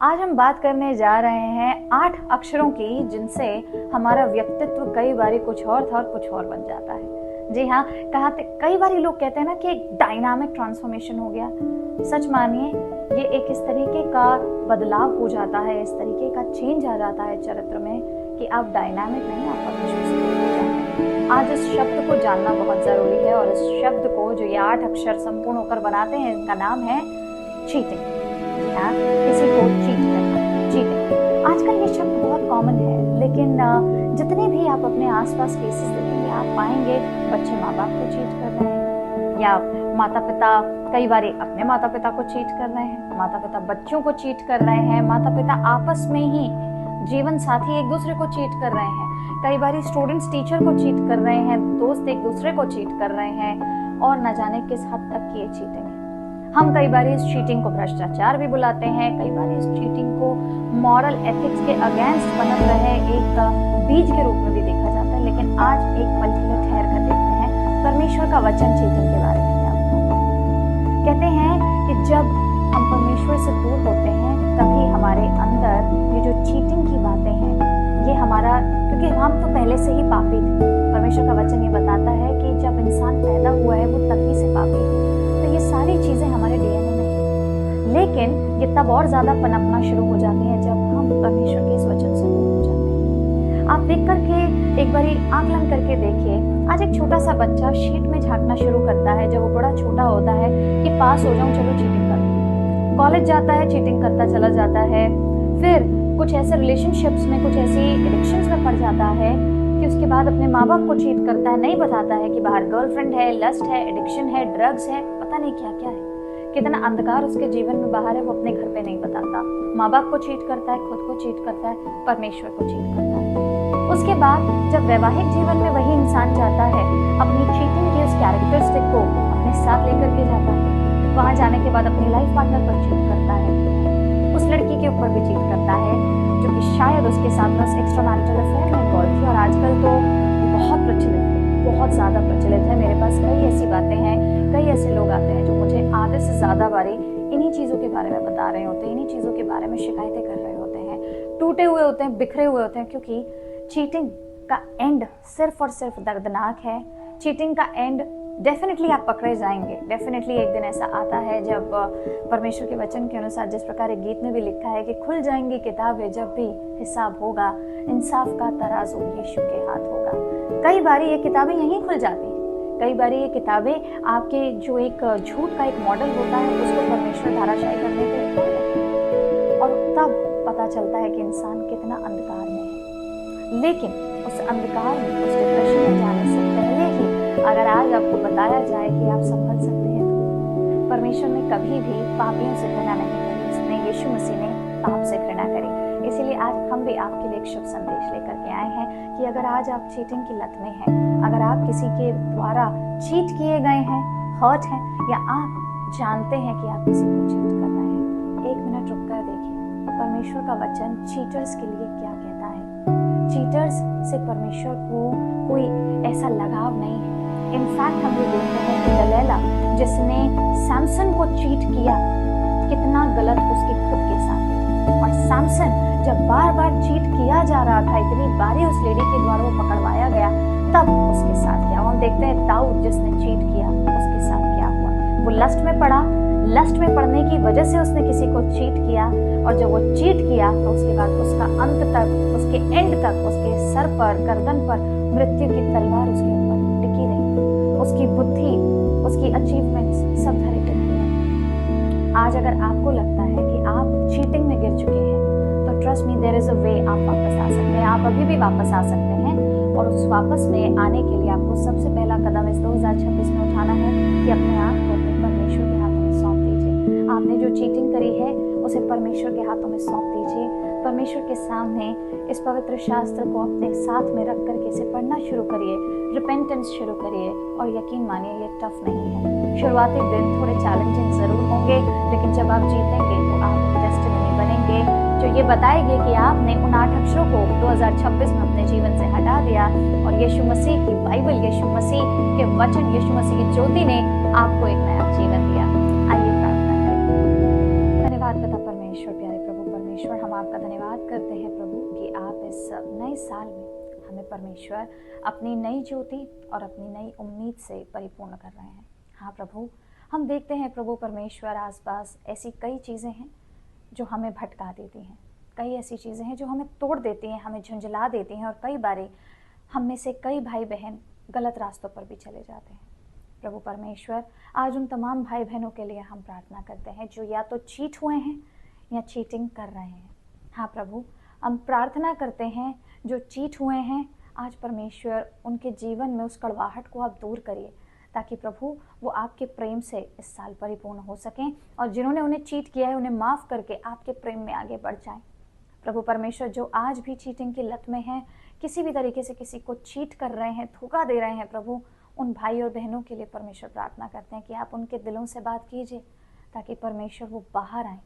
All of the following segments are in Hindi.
आज हम बात करने जा रहे हैं 8 अक्षरों की, जिनसे हमारा व्यक्तित्व कई बारी कुछ और था और कुछ और बन जाता है। जी हाँ, कई बारी लोग कहते हैं ना कि एक डायनामिक ट्रांसफॉर्मेशन हो गया। सच मानिए, ये एक इस तरीके का बदलाव हो जाता है, इस तरीके का चेंज आ जाता है चरित्र में कि आप डायनामिक नहीं, आप परमेश्वर से दूर हो जाते हैं। आज इस शब्द को जानना बहुत ज़रूरी है और इस शब्द को जो ये 8 अक्षर संपूर्ण होकर बनाते हैं, इनका नाम है चीटिंग। जी हाँ, किसी को चीट करना, चीटिंग। आजकल ये शब्द बहुत कॉमन है, लेकिन जितने भी आप अपने आसपास केसेस देखेंगे, आप पाएंगे बच्चे माँ बाप को चीट कर रहे हैं, या माता पिता कई बार अपने माता पिता को चीट कर रहे हैं, माता पिता बच्चों को चीट कर रहे हैं, माता पिता आपस में ही जीवन साथी एक दूसरे को चीट कर रहे हैं, कई बार स्टूडेंट्स टीचर को चीट कर रहे हैं, दोस्त एक दूसरे को चीट कर रहे हैं, और न जाने किस हद तक की ये चीटिंग है। हम कई बार इस चीटिंग को भ्रष्टाचार भी बुलाते हैं, कई बार इस चीटिंग को मॉरल एथिक्स के अगेंस्ट पनप रहे एक बीज के रूप में भी देखा जाता है। लेकिन आज एक पल के लिए ठहर कर देखते हैं परमेश्वर का वचन चीटिंग के बारे में क्या बताता है। कहते हैं कि जब हम परमेश्वर से दूर होते हैं, तभी हमारे अंदर ये जो चीटिंग की बातें हैं, ये हमारा, क्योंकि हम तो पहले से ही पापी थे। परमेश्वर का वचन ये बताता है कि जब इंसान पैदा हुआ है, वो तभी से पापी है। तो ये सारी चीजें हमारे डीएनए में है, लेकिन ये तब और ज्यादा पनपना शुरू हो जाती है जब हम परमेश्वर के इस वचन से दूर हो जाते हैं। आप देख करके एक बारी आकलन करके देखिए, आज एक छोटा सा बच्चा शीट में झांकना शुरू करता है जब वो बड़ा छोटा होता है कि पास हो जाऊं, चलो चीटिंग कर लूं। कॉलेज जाता है, चीटिंग करता चला जाता है, फिर कुछ ऐसे रिलेशनशिप्स में, कुछ ऐसी एडिक्शंस में पड़ जाता है कि उसके बाद अपने माँ बाप को चीट करता है, नहीं बताता है कि बाहर गर्लफ्रेंड है, लस्ट है, एडिक्शन है, ड्रग्स है, पता नहीं क्या क्या है, कितना अंधकार उसके जीवन में बाहर है, वो अपने घर पे नहीं बताता। माँ बाप को चीट करता है, खुद को चीट करता है, परमेश्वर को चीट करता है। उसके बाद जब वैवाहिक जीवन में वही इंसान जाता है, अपनी चीटिंग की उस कैरेक्टरिस्टिक को अपने साथ लेकर के जाता है, वहां जाने के बाद अपनी लाइफ पार्टनर पर चीट करता है, उस लड़की के ऊपर भी चीट करता है जो कि शायद उसके साथ में एक्स्ट्रा मैरिटल अफेयर में इन्वॉल्व थी। और आजकल तो बहुत प्रचलित है, बहुत ज़्यादा प्रचलित है। मेरे पास कई ऐसी बातें हैं, कई ऐसे लोग आते हैं जो मुझे आधे से ज़्यादा बारी इन्हीं चीज़ों के बारे में बता रहे होते हैं, इन्हीं चीज़ों के बारे में शिकायतें कर रहे होते हैं, टूटे हुए होते हैं, बिखरे हुए होते हैं, क्योंकि चीटिंग का एंड सिर्फ और सिर्फ दर्दनाक है। चीटिंग का एंड डेफिनेटली आप पकड़े जाएंगे। डेफिनेटली एक दिन ऐसा आता है जब परमेश्वर के वचन के अनुसार, जिस प्रकार एक गीत में भी लिखा है कि खुल जाएंगी किताबें जब भी हिसाब होगा, इंसाफ का तराजू यीशु के हाथ होगा। कई बारी ये किताबें यहीं खुल जाती हैं, कई बारी ये किताबें आपके जो एक झूठ का एक मॉडल होता है, उसको परमेश्वर धाराशायी करने के लिए खोल देते हैं, और तब पता चलता है कि इंसान कितना अंधकार में है। लेकिन उस अंधकार में, उस डिप्रेशन में जाने से पहले ही अगर आज आपको बताया जाए कि आप संभल सकते हैं, तो परमेश्वर ने कभी भी पापियों से घृणा नहीं करी, उसने यीशु मसीह ने पाप से घृणा करी। इसीलिए आज हम भी आपके लिए एक शुभ संदेश लेकर के आए हैं कि अगर आज आप चीटिंग की लत में हैं, अगर आप किसी के द्वारा चीट किए गए हैं, हर्ट हैं, या आप जानते हैं कि आप किसी को चीट कर रहे हैं, 1 मिनट रुक कर देखिए परमेश्वर का वचन चीटर्स के लिए क्या कहता है। चीटर्स से परमेश्वर को कोई ऐसा लगाव नहीं है। इनफैक्ट हम ये देखते हैं कि दलीला, जिसने सैमसन को चीट किया, कितना गलत उसके खुद के साथ है। और सैमसन जब बार बार चीट किया जा रहा था, इतनी बारी उस लेडी के द्वारा वो पकड़वाया गया, तब उसके साथ क्या हुआ। हम देखते हैं दाऊद जिसने चीट किया, उसके साथ क्या हुआ। वो लस्ट में पड़ा, लस्ट में पड़ने की वजह से उसने किसी को चीट किया, और जब वो चीट किया तो उसके बाद उसका अंत तक, उसके एंड तक, उसके सर पर, गर्दन पर मृत्यु की तलवार उसके ऊपर टिकी रही। उसकी बुद्धि, उसकी अचीवमेंट्स सब धरे टिके हैं। आज अगर आपको लगता है कि आप चीटिंग में गिर चुके हैं, तो trust me, there is a way, आप वापस आ सकते हैं। आप अभी भी वापस आ सकते हैं, और उस वापस में आने के लिए आपको सबसे पहला कदम इस 2026 में उठाना है कि अपने आप को अपने परमेश्वर के हाथों में सौंप दीजिए। आपने जो चीटिंग करी है, उसे परमेश्वर के हाथों में सौंप दीजिए। परमेश्वर के सामने इस पवित्र शास्त्र को अपने साथ में रख करके इसे पढ़ना शुरू करिए, रिपेंटेंस शुरू करिए, और यकीन मानिए ये टफ नहीं है। शुरुआती दिन थोड़े चैलेंजिंग जरूर होंगे, लेकिन जब आप जीतेंगे तो आप टेस्टिमनी बनेंगे, जो ये बताएगी कि आपने उन 8 अक्षरों को 2026 में अपने जीवन से हटा दिया, और यीशु मसीह की बाइबल, यीशु मसीह के वचन, यीशु मसीह की ज्योति ने आपको एक नया जीवन दिया। आइए प्रार्थना करें। धन्यवाद पिता परमेश्वर, प्यारे प्रभु परमेश्वर। परमेश्वर, हम आपका धन्यवाद करते हैं प्रभु कि आप इस नए साल में हमें परमेश्वर अपनी नई ज्योति और अपनी नई उम्मीद से परिपूर्ण कर रहे हैं। हाँ प्रभु, हम देखते हैं प्रभु परमेश्वर आसपास ऐसी कई चीज़ें हैं जो हमें भटका देती हैं, कई ऐसी चीज़ें हैं जो हमें तोड़ देती हैं, हमें झुंझला देती हैं, और कई बारी हम में से कई भाई बहन गलत रास्तों पर भी चले जाते हैं। प्रभु परमेश्वर, आज उन तमाम भाई बहनों के लिए हम प्रार्थना करते हैं जो या तो चीट हुए हैं या चीटिंग कर रहे हैं। हाँ प्रभु, हम प्रार्थना करते हैं जो चीट हुए हैं, आज परमेश्वर उनके जीवन में उस कड़वाहट को आप दूर करिए, ताकि प्रभु वो आपके प्रेम से इस साल परिपूर्ण हो सकें, और जिन्होंने उन्हें चीट किया है उन्हें माफ़ करके आपके प्रेम में आगे बढ़ जाएं। प्रभु परमेश्वर, जो आज भी चीटिंग की लत में हैं, किसी भी तरीके से किसी को चीट कर रहे हैं, धोखा दे रहे हैं, प्रभु उन भाई और बहनों के लिए परमेश्वर प्रार्थना करते हैं कि आप उनके दिलों से बात कीजिए, ताकि परमेश्वर वो बाहर आए।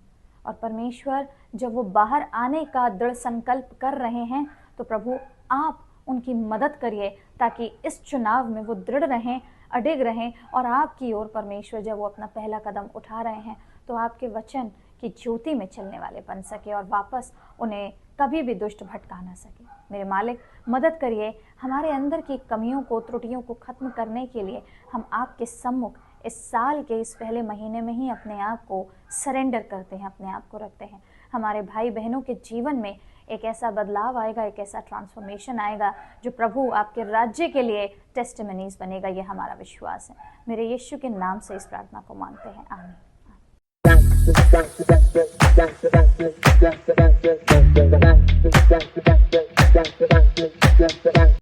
और परमेश्वर, जब वो बाहर आने का दृढ़ संकल्प कर रहे हैं, तो प्रभु आप उनकी मदद करिए, ताकि इस चुनाव में वो दृढ़ रहें, अडिग रहें, और आपकी ओर परमेश्वर जब वो अपना पहला कदम उठा रहे हैं तो आपके वचन की ज्योति में चलने वाले बन सके, और वापस उन्हें कभी भी दुष्ट भटका ना सके। मेरे मालिक, मदद करिए, हमारे अंदर की कमियों को, त्रुटियों को खत्म करने के लिए हम आपके सम्मुख इस साल के इस पहले महीने में ही अपने आप को सरेंडर करते हैं, अपने आप को रखते हैं। हमारे भाई बहनों के जीवन में एक ऐसा बदलाव आएगा, एक ऐसा ट्रांसफॉर्मेशन आएगा जो प्रभु आपके राज्य के लिए टेस्टिमनीज बनेगा, ये हमारा विश्वास है। मेरे यीशु के नाम से इस प्रार्थना को मांगते हैं, आमीन।